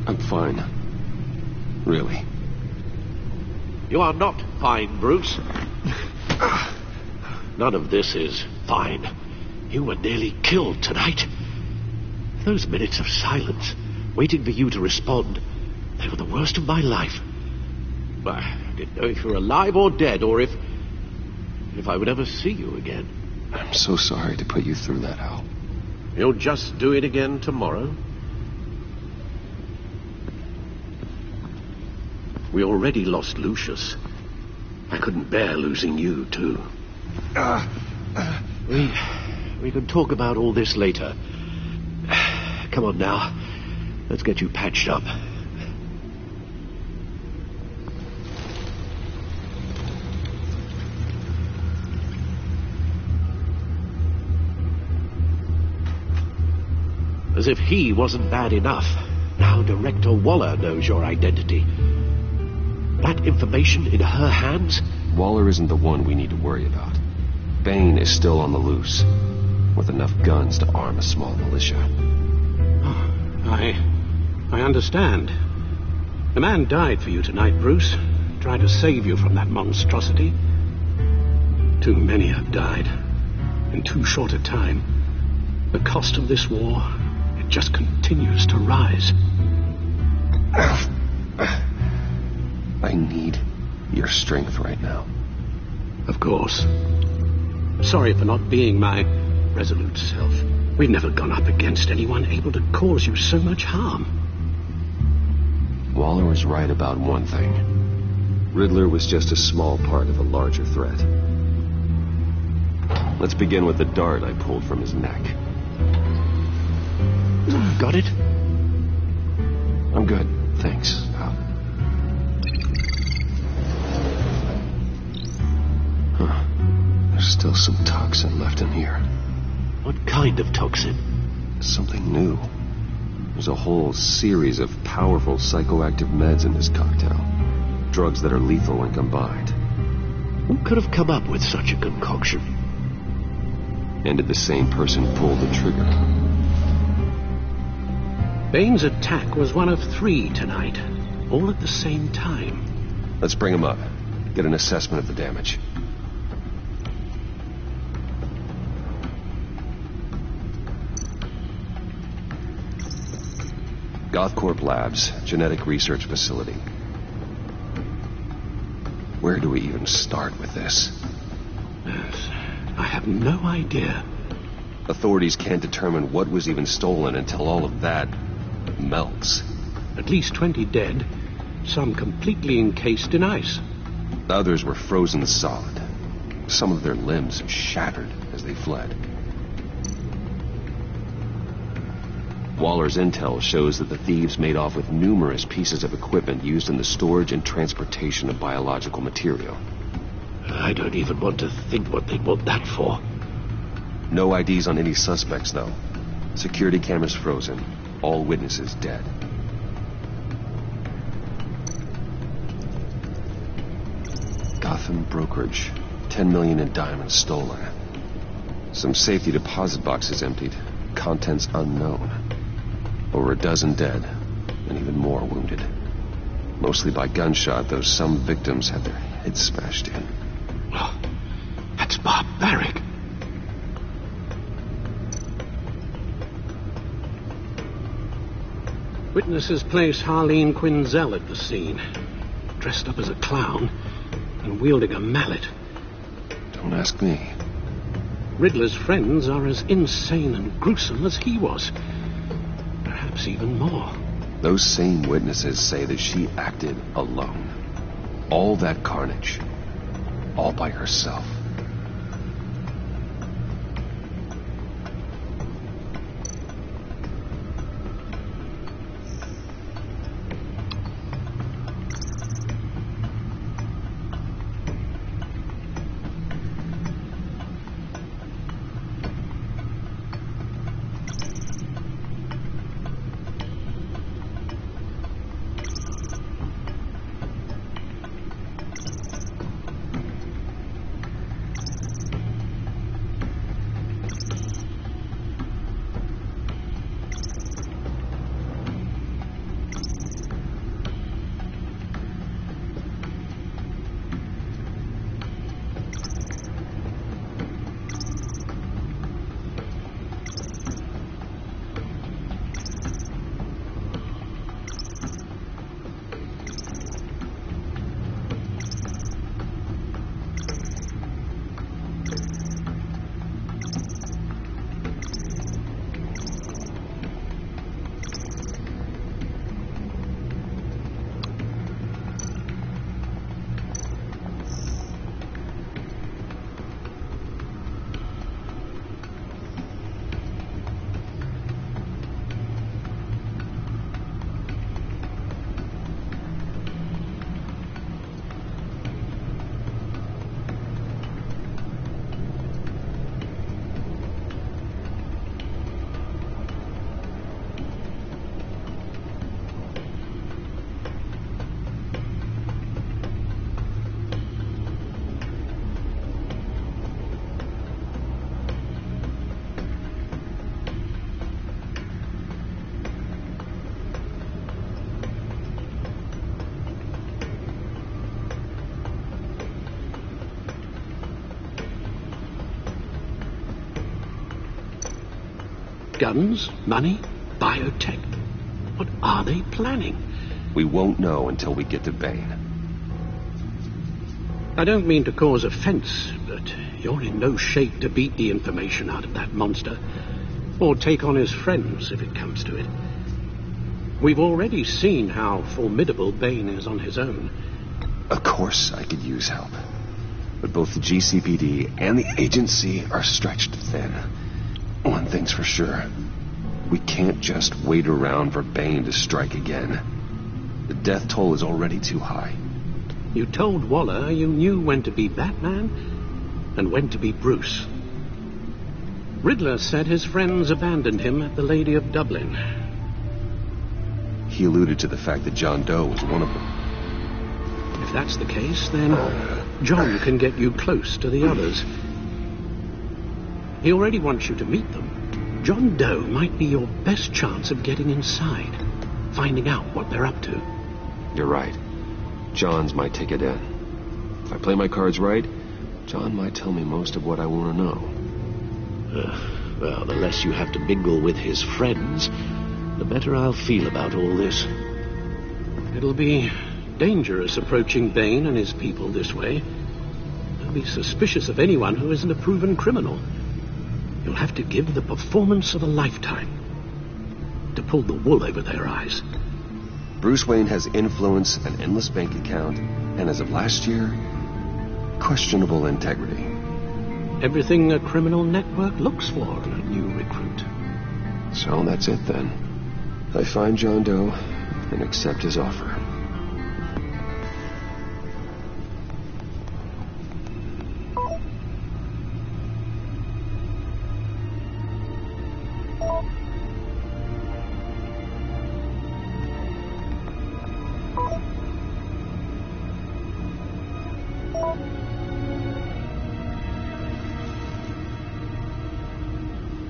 I'm fine. Really. You are not fine, Bruce. None of this is fine. You were nearly killed tonight. Those minutes of silence, waiting for you to respond, they were the worst of my life. I didn't know if you were alive or dead, or if I would ever see you again. I'm so sorry to put you through that, Al. You'll just do it again tomorrow? We already lost Lucius. I couldn't bear losing you, too. We can talk about all this later. Come on now. Let's get you patched up. As if he wasn't bad enough, now Director Waller knows your identity. That information in her hands? Waller isn't the one we need to worry about. Bane is still on the loose, with enough guns to arm a small militia. Oh, I understand. The man died for you tonight, Bruce. Tried to save you from that monstrosity. Too many have died, in too short a time. The cost of this war, it just continues to rise. I need your strength right now. Of course. Sorry for not being my resolute self. We've never gone up against anyone able to cause you so much harm. Waller was right about one thing. Riddler was just a small part of a larger threat. Let's begin with the dart I pulled from his neck. Got it? I'm good, thanks. There's still some toxin left in here. What kind of toxin? Something new. There's a whole series of powerful psychoactive meds in this cocktail. Drugs that are lethal when combined. Who could have come up with such a concoction? And did the same person pull the trigger? Bane's attack was one of 3 tonight, all at the same time. Let's bring him up. Get an assessment of the damage. Gothcorp Labs, genetic research facility. Where do we even start with this? Yes, I have no idea. Authorities can't determine what was even stolen until all of that melts. At least 20 dead, some completely encased in ice. Others were frozen solid. Some of their limbs shattered as they fled. Waller's intel shows that the thieves made off with numerous pieces of equipment used in the storage and transportation of biological material. I don't even want to think what they'd want that for. No IDs on any suspects, though. Security cameras frozen. All witnesses dead. Gotham brokerage. 10 million in diamonds stolen. Some safety deposit boxes emptied. Contents unknown. Over a dozen dead, and even more wounded. Mostly by gunshot, though some victims had their heads smashed in. Oh, that's barbaric. Witnesses place Harleen Quinzel at the scene, dressed up as a clown and wielding a mallet. Don't ask me. Riddler's friends are as insane and gruesome as he was. Perhaps even more. Those same witnesses say that she acted alone. All that carnage. All by herself. Guns, money, biotech. What are they planning? We won't know until we get to Bane. I don't mean to cause offense, but you're in no shape to beat the information out of that monster, or take on his friends if it comes to it. We've already seen how formidable Bane is on his own. Of course I could use help. But both the GCPD and the agency are stretched thin. One thing's for sure. We can't just wait around for Bane to strike again. The death toll is already too high. You told Waller you knew when to be Batman and when to be Bruce. Riddler said his friends abandoned him at the Lady of Dublin. He alluded to the fact that John Doe was one of them. If that's the case, then John can get you close to the others. He already wants you to meet them. John Doe might be your best chance of getting inside, finding out what they're up to. You're right. John's my ticket in. If I play my cards right, John might tell me most of what I want to know. Well, the less you have to mingle with his friends, the better I'll feel about all this. It'll be dangerous approaching Bane and his people this way. They'll be suspicious of anyone who isn't a proven criminal. You'll have to give the performance of a lifetime to pull the wool over their eyes. Bruce Wayne has influence, an endless bank account, and as of last year, questionable integrity. Everything a criminal network looks for in a new recruit. So that's it then. I find John Doe and accept his offer.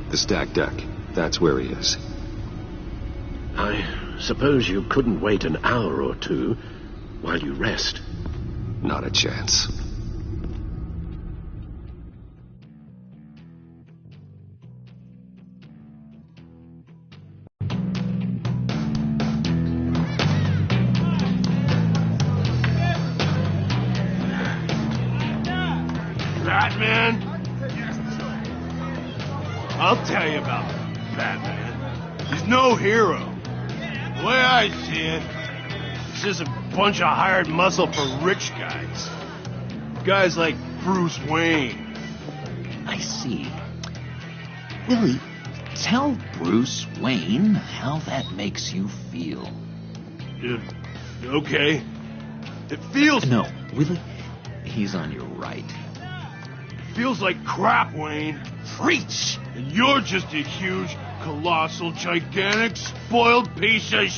The stacked deck. That's where he is. I suppose you couldn't wait an hour or two while you rest. Not a chance. Batman? I'll tell you about Batman. He's no hero. The way I see it, he's just a bunch of hired muscle for rich guys. Guys like Bruce Wayne. I see. Willie, tell Bruce Wayne how that makes you feel. Okay. It feels... No, Willie, he's on your right. It feels like crap, Wayne. Preach! And you're just a huge, colossal, gigantic, spoiled piece of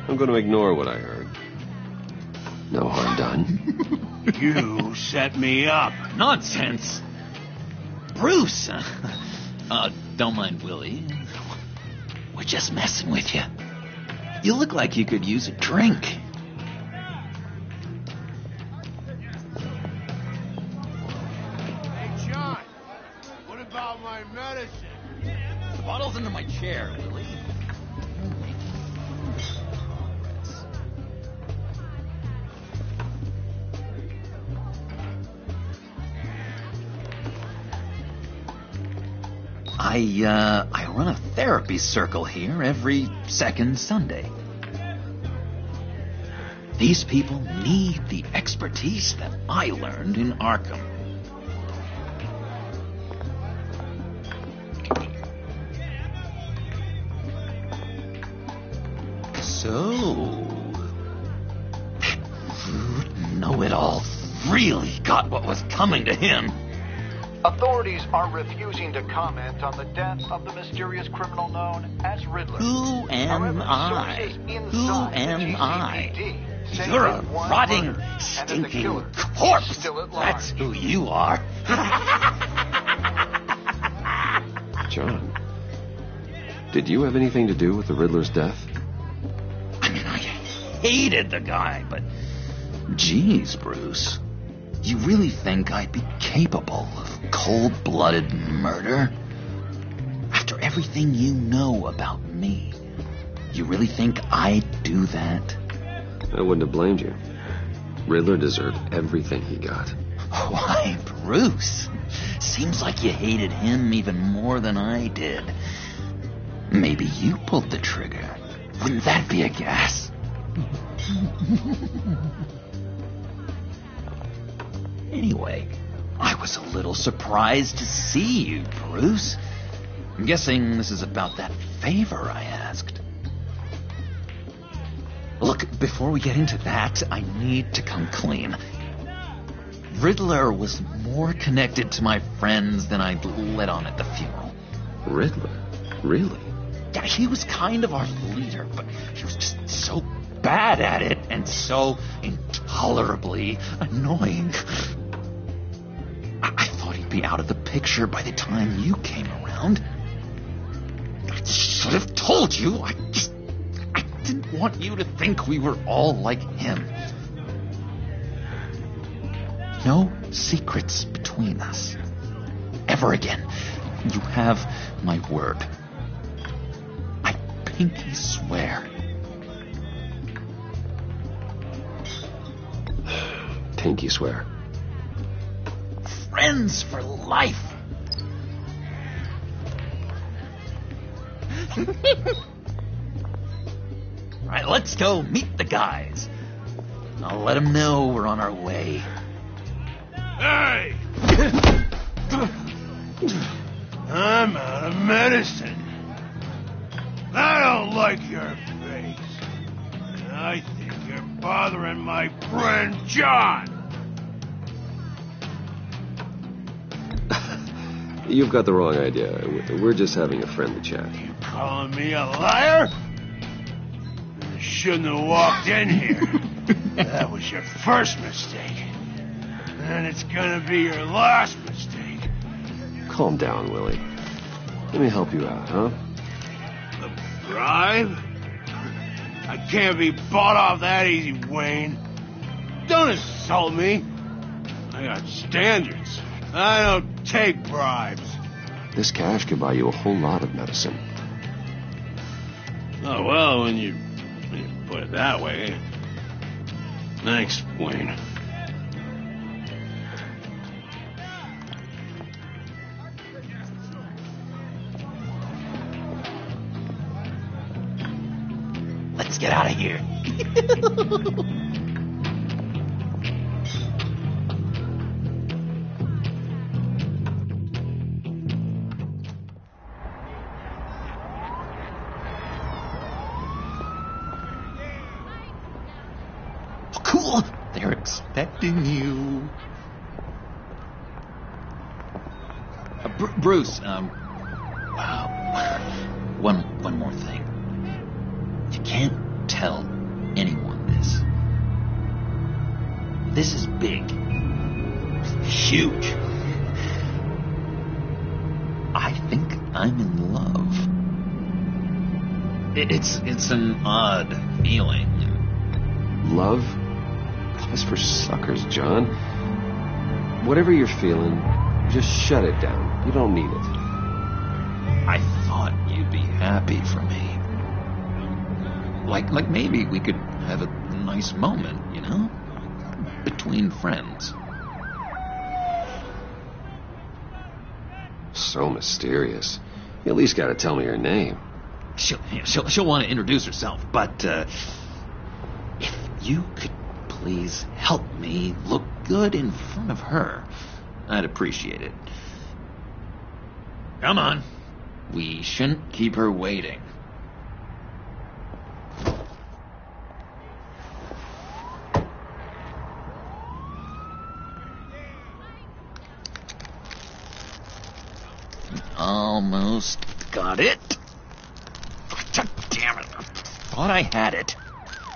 I'm going to ignore what I heard. No harm done. You set me up. Nonsense! Bruce! Don't mind Willie. We're just messing with you. You look like you could use a drink. Hey, John, what about my medicine? The bottle's under my chair, Willie. I run a therapy circle here every second Sunday. These people need the expertise that I learned in Arkham. So, know-it-all really got what was coming to him. Authorities are refusing to comment on the death of the mysterious criminal known as Riddler. Who am However, I? sources inside Who am the I? GCPD say You're a that one rotting, murdered and that the stinking killer corpse. is still at large. That's who you are. John, did you have anything to do with the Riddler's death? I mean, I hated the guy, but... Geez, Bruce. You really think I'd be capable of cold-blooded murder? After everything you know about me, you really think I'd do that? I wouldn't have blamed you. Riddler deserved everything he got. Why, Bruce? Seems like you hated him even more than I did. Maybe you pulled the trigger. Wouldn't that be a gas? Anyway, I was a little surprised to see you, Bruce. I'm guessing this is about that favor I asked. Look, before we get into that, I need to come clean. Riddler was more connected to my friends than I'd let on at the funeral. Riddler? Really? Yeah, he was kind of our leader, but he was just so bad at it and so intolerably annoying. I thought he'd be out of the picture by the time you came around. I should have told you. I didn't want you to think we were all like him. No secrets between us. Ever again. You have my word. I pinky swear. Pinky swear. Friends for life. All right, let's go meet the guys. I'll let them know we're on our way. Hey! I'm out of medicine. I don't like your face. And I think you're bothering my friend John. You've got the wrong idea. We're just having a friendly chat. You calling me a liar? You shouldn't have walked in here. That was your first mistake. And it's gonna be your last mistake. Calm down, Willie. Let me help you out, huh? A bribe? I can't be bought off that easy, Wayne. Don't insult me. I got standards. I don't take bribes. This cash could buy you a whole lot of medicine. Oh, well, when you put it that way. Thanks, Wayne. Let's get out of here. Oh, cool. They're expecting you. Bruce, one more thing. You can't tell anyone this. This is big. Huge. I think I'm in love. It's an odd feeling. Love? That's for suckers, John. Whatever you're feeling, just shut it down. You don't need it. I thought you'd be happy for me. Like maybe we could have a nice moment, you know? Between friends. So mysterious. You at least gotta tell me her name. She'll want to introduce herself, but if you could please help me look good in front of her, I'd appreciate it. Come on. We shouldn't keep her waiting. Almost got it. Damn it. I thought I had it.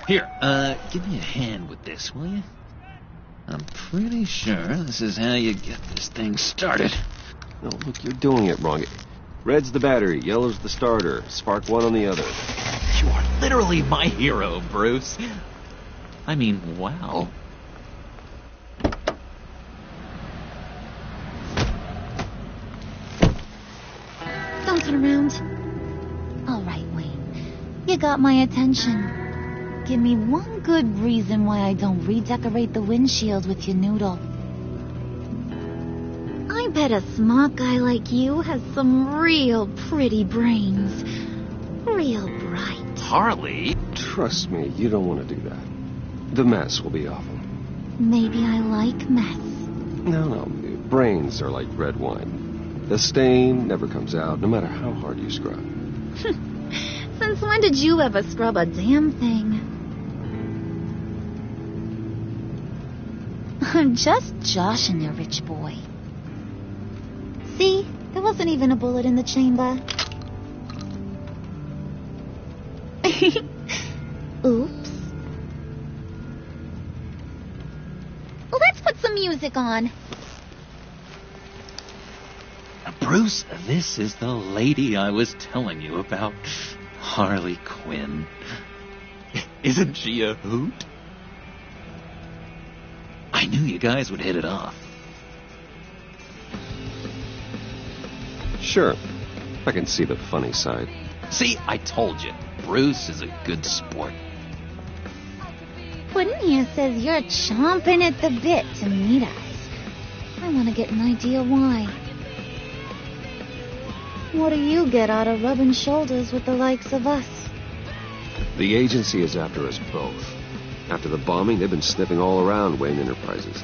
Here, give me a hand with this, will you? I'm pretty sure this is how you get this thing started. No, look, you're doing it wrong. Red's the battery, yellow's the starter. Spark one on the other. You are literally my hero, Bruce. I mean, wow. messing around. All right, Wayne. You got my attention. Give me one good reason why I don't redecorate the windshield with your noodle. I bet a smart guy like you has some real pretty brains. Real bright. Harley? Trust me, you don't want to do that. The mess will be awful. Maybe I like mess. No, brains are like red wine. The stain never comes out, no matter how hard you scrub. Since when did you ever scrub a damn thing? I'm just joshing you, rich boy. See? There wasn't even a bullet in the chamber. Oops. Well, let's put some music on. Bruce, this is the lady I was telling you about. Harley Quinn. Isn't she a hoot? I knew you guys would hit it off. Sure, I can see the funny side. See, I told you, Bruce is a good sport. Puddin' here says you're chomping at the bit to meet us. I want to get an idea why. What do you get out of rubbing shoulders with the likes of us? The agency is after us both. After the bombing, they've been sniffing all around Wayne Enterprises.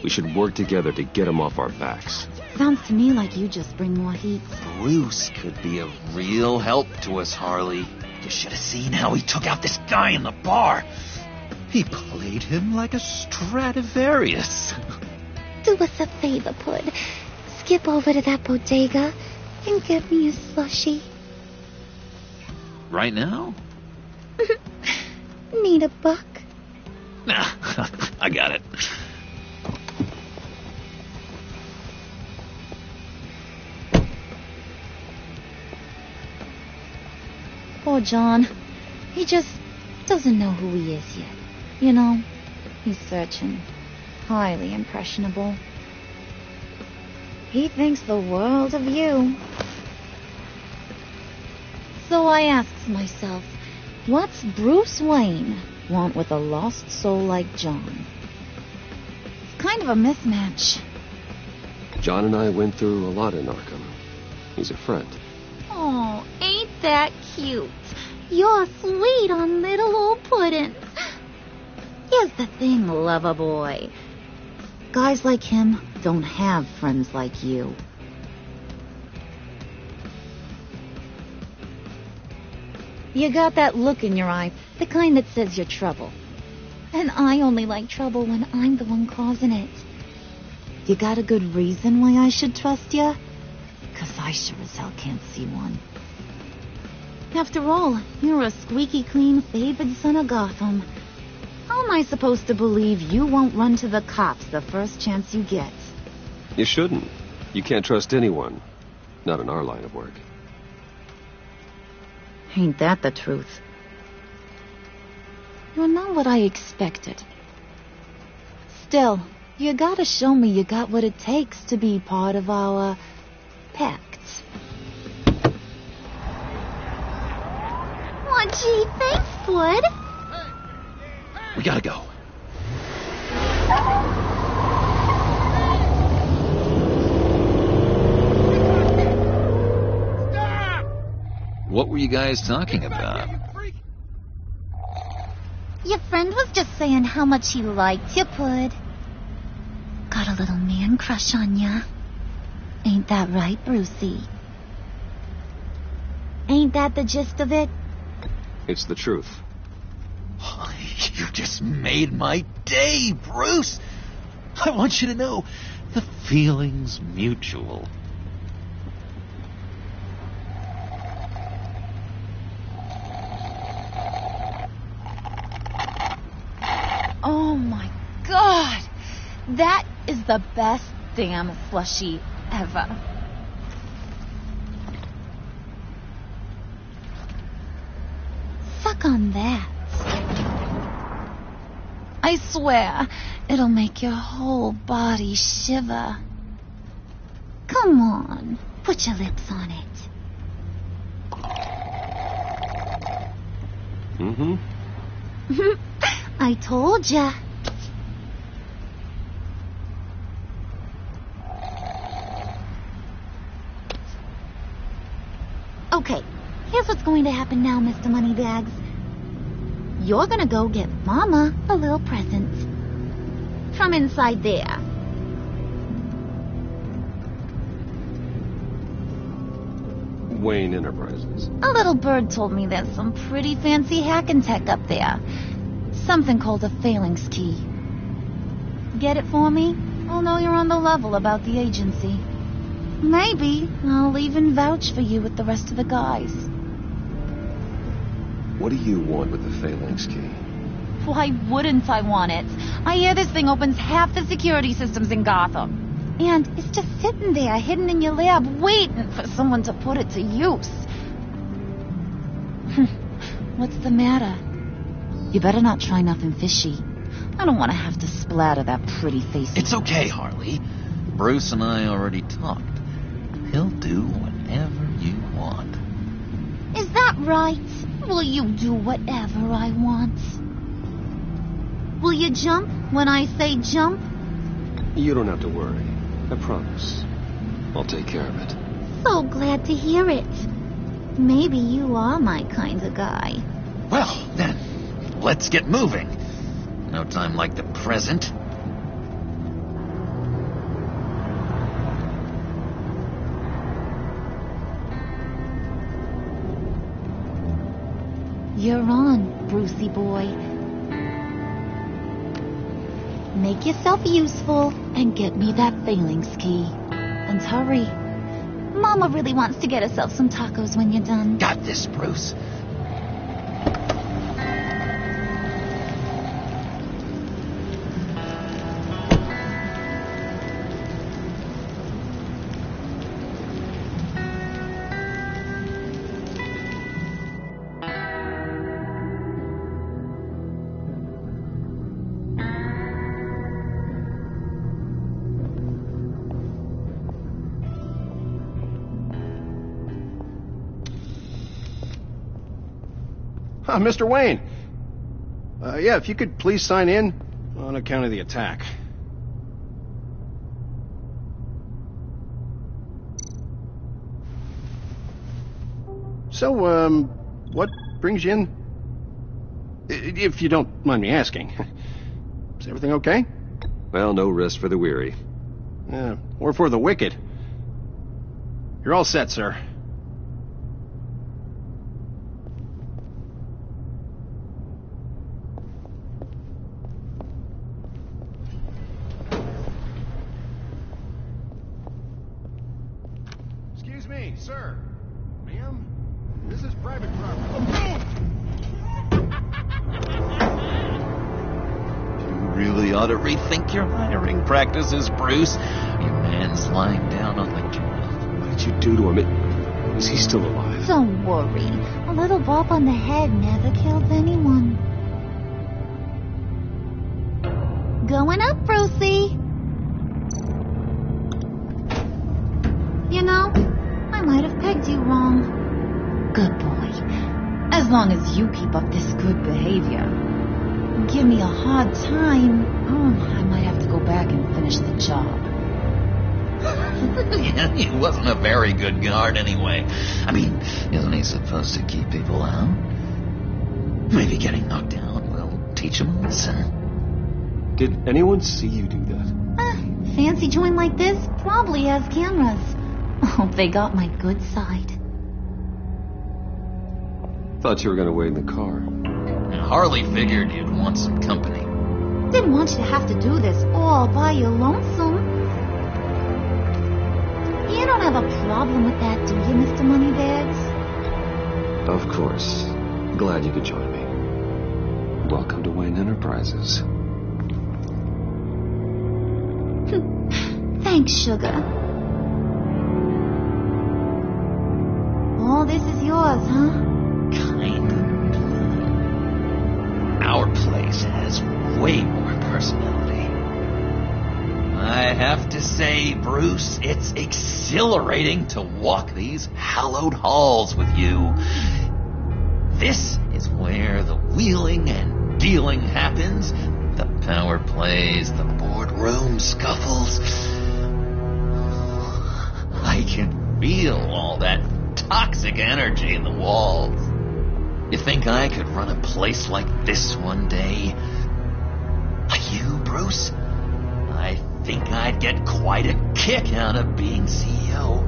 We should work together to get them off our backs. Sounds to me like you just bring more heat. Bruce could be a real help to us, Harley. You should have seen how he took out this guy in the bar. He played him like a Stradivarius. Do us a favor, Pud. Skip over to that bodega and get me a slushie. Right now? Need a buck? Nah, I got it. Poor John. He just doesn't know who he is yet. You know, he's searching. Highly impressionable. He thinks the world of you. So I asks myself, what's Bruce Wayne want with a lost soul like John? It's kind of a mismatch. John and I went through a lot in Arkham. He's a friend. Oh, ain't that cute? You're sweet on little old puddin'. Here's the thing, lover boy. Guys like him don't have friends like you. You got that look in your eye, the kind that says you're trouble. And I only like trouble when I'm the one causing it. You got a good reason why I should trust you? 'Cause I sure as hell can't see one. After all, you're a squeaky clean favored son of Gotham. How am I supposed to believe you won't run to the cops the first chance you get? You shouldn't. You can't trust anyone. Not in our line of work. Ain't that the truth? You're not what I expected. Still, you gotta show me you got what it takes to be part of our pact. Oh, gee, thanks, Bud. We gotta go. What were you guys talking about? Your friend was just saying how much he liked you, Pud. Got a little man crush on ya. Ain't that right, Brucey? Ain't that the gist of it? It's the truth. You just made my day, Bruce. I want you to know the feeling's mutual. Oh my God! That is the best damn slushie ever. Suck on that. I swear, it'll make your whole body shiver. Come on, put your lips on it. Mm-hmm. I told ya. Okay, here's what's going to happen now, Mr. Moneybags. You're gonna go get Mama a little present. From inside there. Wayne Enterprises. A little bird told me there's some pretty fancy hacking tech up there. Something called a phalanx key. Get it for me? I'll know you're on the level about the agency. Maybe I'll even vouch for you with the rest of the guys. What do you want with the phalanx key? Why wouldn't I want it? I hear this thing opens half the security systems in Gotham. And it's just sitting there, hidden in your lab, waiting for someone to put it to use. What's the matter? You better not try nothing fishy. I don't want to have to splatter that pretty face. It's okay, Harley. Bruce and I already talked. He'll do whatever you want. Is that right? Will you do whatever I want? Will you jump when I say jump? You don't have to worry. I promise. I'll take care of it. So glad to hear it. Maybe you are my kind of guy. Well, then, let's get moving. No time like the present. You're on, Brucey boy. Make yourself useful and get me that phalanx key. And hurry. Mama really wants to get herself some tacos when you're done. Got this, Bruce. Mr. Wayne. Yeah, if you could please sign in on account of the attack. So, what brings you in? If you don't mind me asking. Is everything okay? Well, no rest for the weary. Yeah, or for the wicked. You're all set, sir. Excuse me, sir. Ma'am? This is private property. You really ought to rethink your hiring practices, Bruce. Your man's lying down on the job. What did you do to him? Is he still alive? Don't worry. A little bump on the head never kills anyone. Going up, Brucey. You know, I might have pegged you wrong. Good boy. As long as you keep up this good behavior. Give me a hard time, I might have to go back and finish the job. Yeah, he wasn't a very good guard anyway. I mean, isn't he supposed to keep people out? Maybe getting knocked down will teach him a lesson. Did anyone see you do that? Fancy joint like this probably has cameras. Hope they got my good side. Thought you were gonna wait in the car. Harley figured you'd want some company. Didn't want you to have to do this all by your lonesome. You don't have a problem with that, do you, Mr. Moneybags? Of course. Glad you could join me. Welcome to Wayne Enterprises. Thanks, sugar. All this is yours, huh? Kind of. Our place has way more personality. I have to say, Bruce, it's exhilarating to walk these hallowed halls with you. This is It's where the wheeling and dealing happens, the power plays, the boardroom scuffles. I can feel all that toxic energy in the walls. You think I could run a place like this one day? Like you, Bruce? I think I'd get quite a kick out of being CEO.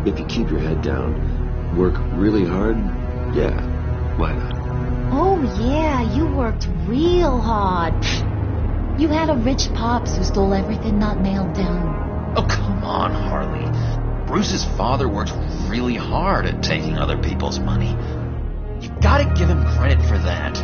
If you keep your head down, work really hard, yeah, why not? Oh, yeah, you worked real hard. You had a rich pops who stole everything not nailed down. Oh, come on, Harley. Bruce's father worked really hard at taking other people's money. You gotta give him credit for that.